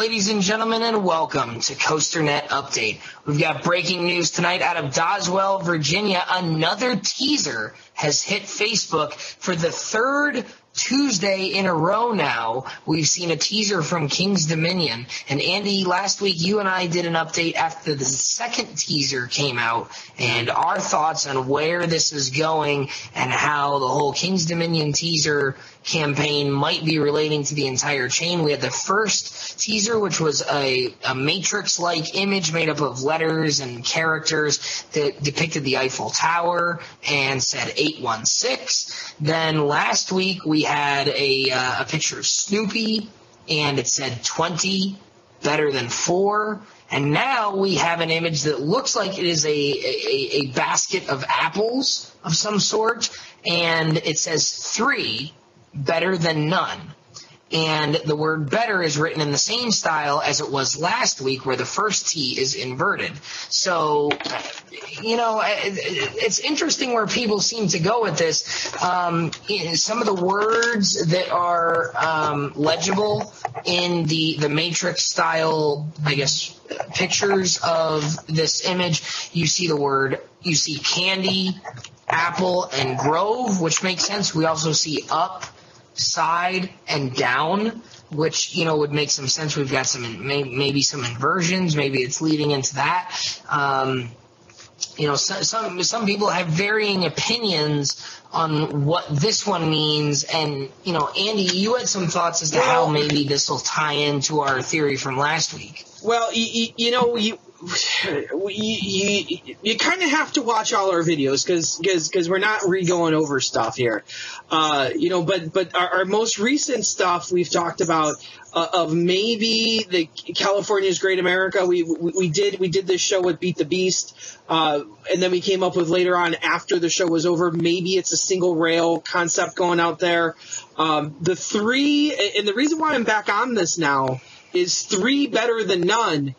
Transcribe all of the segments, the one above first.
ladies and gentlemen, and welcome to COASTER-net Update. We've got breaking news tonight out of Doswell, Virginia. Another teaser has hit Facebook for the third Tuesday in a row now. We've seen a teaser from King's Dominion. And Andy, last week you and I did an update after the second teaser came out and our thoughts on where this is going and how the whole King's Dominion teaser campaign might be relating to the entire chain. We had the first teaser, which was a Matrix-like image made up of letters and characters that depicted the Eiffel Tower and said 816. Then last week we had a picture of Snoopy, and it said 20, better than 4. And now we have an image that looks like it is a basket of apples of some sort, and it says 3, better than none. And the word better is written in the same style as it was last week, where the first T is inverted. So, it's interesting where people seem to go with this. Some of the words that are legible in the Matrix style, I guess, pictures of this image, you see candy, apple, and grove, which makes sense. We also see up, side, and down, which would make some sense. We've got maybe some inversions. Maybe it's leading into that. Some people have varying opinions on what this one means. And Andy, you had some thoughts as to how maybe this will tie into our theory from last week. Well, you kind of have to watch all our videos because we're not going over stuff here, But our most recent stuff we've talked about of maybe the California's Great America. We did this show with Beat the Beast, and then we came up with later on after the show was over. Maybe it's a single rail concept going out there. The 3, and the reason why I'm back on this now is 3 better than none.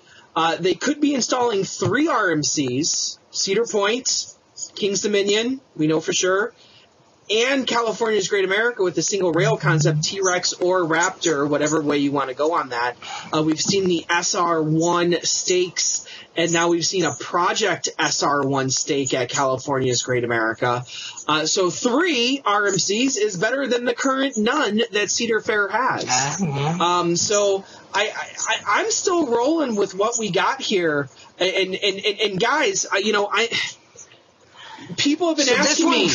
They could be installing 3 RMCs, Cedar Point, King's Dominion, we know for sure, and California's Great America with the single rail concept, T-Rex or Raptor, whatever way you want to go on that. We've seen the SR1 stakes, and now we've seen a Project SR1 stake at California's Great America. So 3 RMCs is better than the current none that Cedar Fair has. So I'm still rolling with what we got here, and guys, people have been asking me.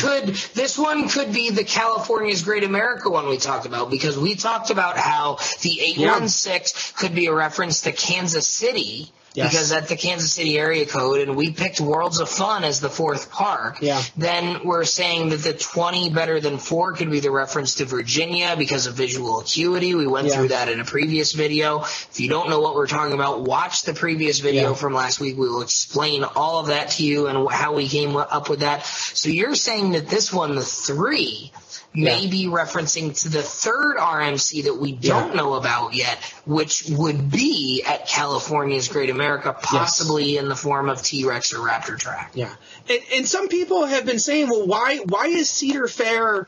This one could be the California's Great America one we talked about, because we talked about how the 816 could be a reference to Kansas City. Yes. Because that's the Kansas City area code, and we picked Worlds of Fun as the 4th park. Yeah. Then we're saying that the 20 better than 4 could be the reference to Virginia because of visual acuity. We went through that in a previous video. If you don't know what we're talking about, watch the previous video from last week. We will explain all of that to you and how we came up with that. So you're saying that this one, the 3, may be referencing to the 3rd RMC that we don't know about yet, which would be at California's Great America, possibly in the form of T-Rex or Raptor Track. Yeah, and some people have been saying, well, why is Cedar Fair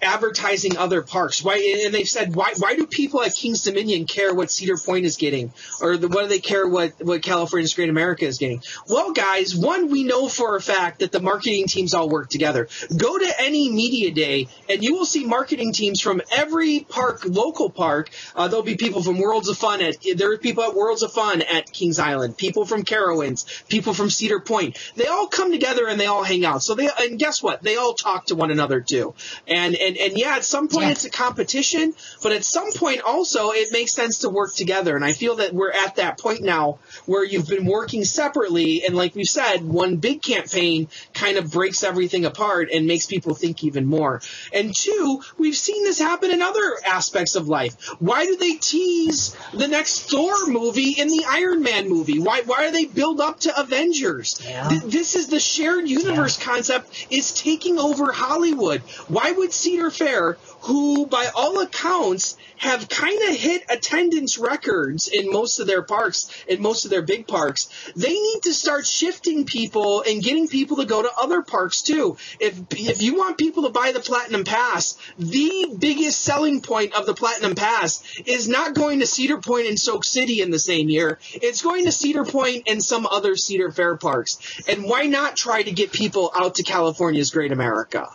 advertising other parks? Why? And they've said, why do people at King's Dominion care what Cedar Point is getting, or what do they care what California's Great America is getting? Well, guys, one, we know for a fact that the marketing teams all work together. Go to any media day, and you will see marketing teams from every park, local park. There'll be people from Worlds of Fun. There are people at Worlds of Fun at Kings Island, people from Carowinds, people from Cedar Point. They all come together and they all hang out. And guess what? They all talk to one another too. And at some point it's a competition, but at some point also it makes sense to work together. And I feel that we're at that point now where you've been working separately, and like we said, one big campaign kind of breaks everything apart and makes people think even more. And 2, we've seen this happen in other aspects of life. Why do they tease the next Thor movie in the Iron Man movie? Why do they build up to Avengers? This is the shared universe concept is taking over Hollywood. Why would Cedar Fair who, by all accounts, have kind of hit attendance records in most of their parks, in most of their big parks. They need to start shifting people and getting people to go to other parks too. If you want people to buy the Platinum Pass, the biggest selling point of the Platinum Pass is not going to Cedar Point and Soak City in the same year. It's going to Cedar Point and some other Cedar Fair parks. And why not try to get people out to California's Great America?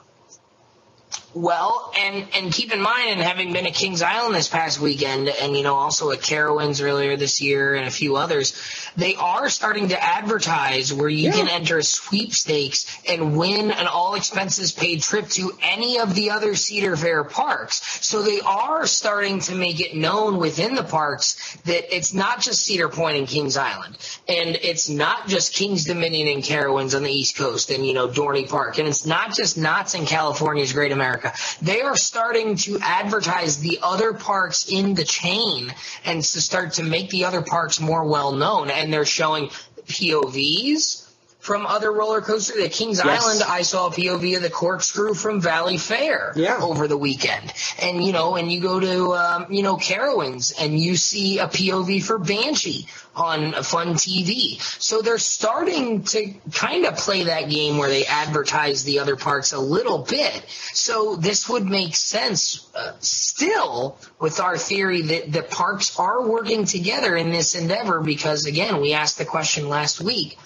Well, and keep in mind, and having been at Kings Island this past weekend, and also at Carowinds earlier this year, and a few others, they are starting to advertise where you can enter sweepstakes and win an all-expenses-paid trip to any of the other Cedar Fair parks. So they are starting to make it known within the parks that it's not just Cedar Point and Kings Island, and it's not just Kings Dominion and Carowinds on the East Coast, and Dorney Park, and it's not just Knott's in California's Great America. They are starting to advertise the other parks in the chain and to start to make the other parks more well known. And they're showing POVs from other roller coasters. At Kings Island, I saw a POV of the Corkscrew from Valley Fair over the weekend. And, and you go to, Carowinds and you see a POV for Banshee on Fun TV. So they're starting to kind of play that game where they advertise the other parks a little bit. So this would make sense still with our theory that the parks are working together in this endeavor because, again, we asked the question last week,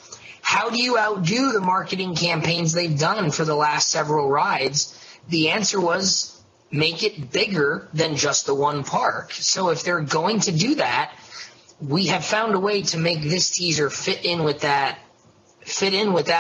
how do you outdo the marketing campaigns they've done for the last several rides? The answer was make it bigger than just the one park. So if they're going to do that, we have found a way to make this teaser fit in with that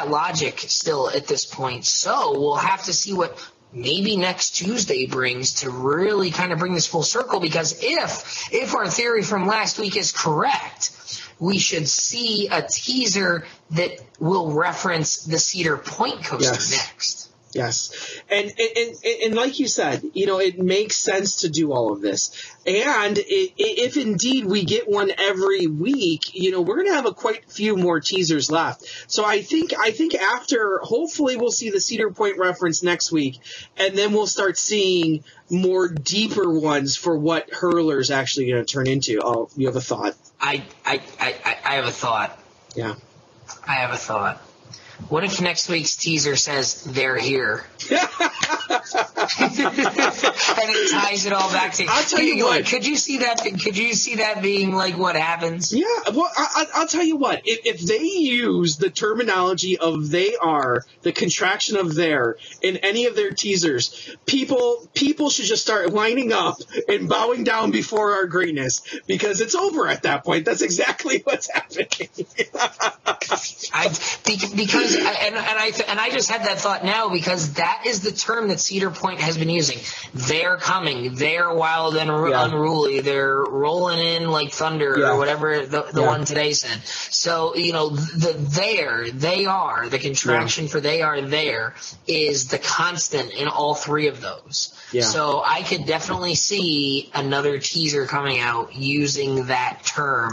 logic still at this point. So we'll have to see what maybe next Tuesday brings to really kind of bring this full circle, because if our theory from last week is correct, we should see a teaser that will reference the Cedar Point coaster next. Yes. And like you said, it makes sense to do all of this. And if indeed we get one every week, we're going to have quite few more teasers left. So I think after, hopefully we'll see the Cedar Point reference next week, and then we'll start seeing more deeper ones for what Hurler's actually going to turn into. Oh, you have a thought? I have a thought. Yeah. I have a thought. What if next week's teaser says they're here? And it ties it all back to. I'll tell you what. Could you see that? Could you see that being like what happens? Yeah. Well, I'll tell you what. If they use the terminology of "they are," the contraction of "there" in any of their teasers, people should just start lining up and bowing down before our greatness, because it's over at that point. That's exactly what's happening. Because I just had that thought now, because that is the term that Cedar Point has been using. They're coming. They're wild and unruly. They're rolling in like thunder or whatever the one today said. So, they are, the contraction for they are there is the constant in all three of those. Yeah. So I could definitely see another teaser coming out using that term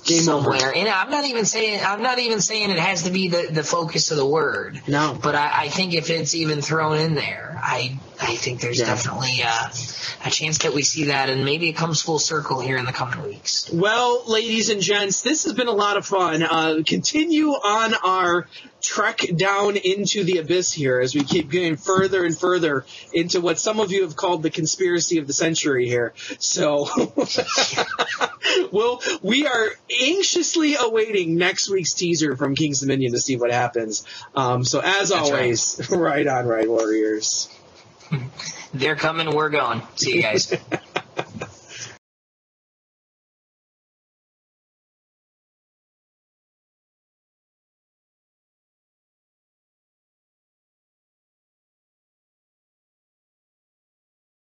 somewhere. And I'm not even saying it has to be the focus of the word. No. But I think if it's even thrown in there, I think there's definitely a chance that we see that, and maybe it comes full circle here in the coming weeks. Well, ladies and gents, this has been a lot of fun. Continue on our trek down into the abyss here as we keep going further and further into what some of you have called the conspiracy of the century here. So we are anxiously awaiting next week's teaser from Kings Dominion to see what happens. So as always, right on, Right Warriors. They're coming, we're going. See you guys.